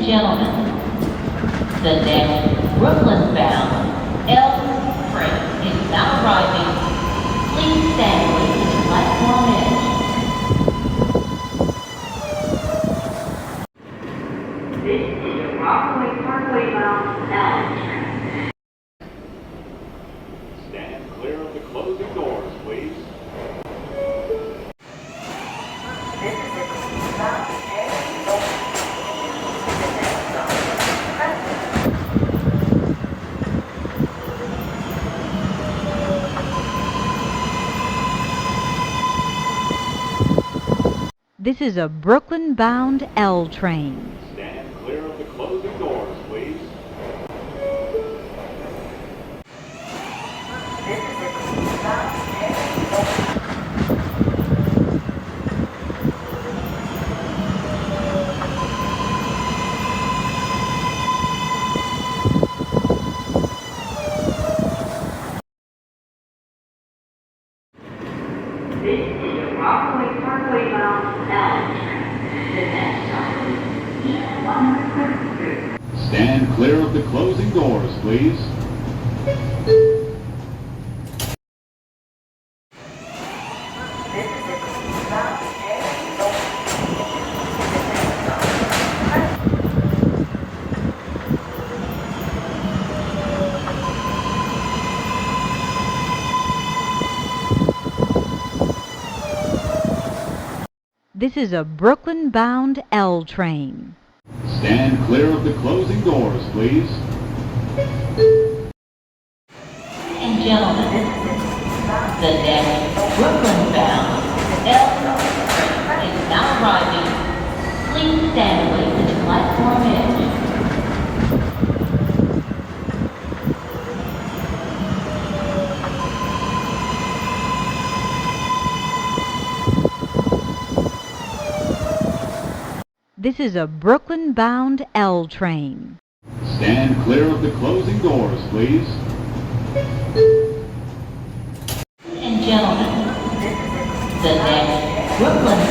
gentlemen, the next Brooklyn-bound L train is now arriving. Please stand with the platform edge. This is the Parkway-bound L train. Stand clear of the closing doors, please. This is a Brooklyn-bound L train. Stand clear of the closing doors, please. This is the Parkway-bound L train. The next stop is East 132. Stand clear of the closing doors, please. This is a Brooklyn-bound L train. Stand clear of the closing doors, please. And gentlemen, the next Brooklyn-bound L train is now arriving. Please stand away from the platform edge. This is a Brooklyn-bound L train. Stand clear of the closing doors, please. And gentlemen, the next Brooklyn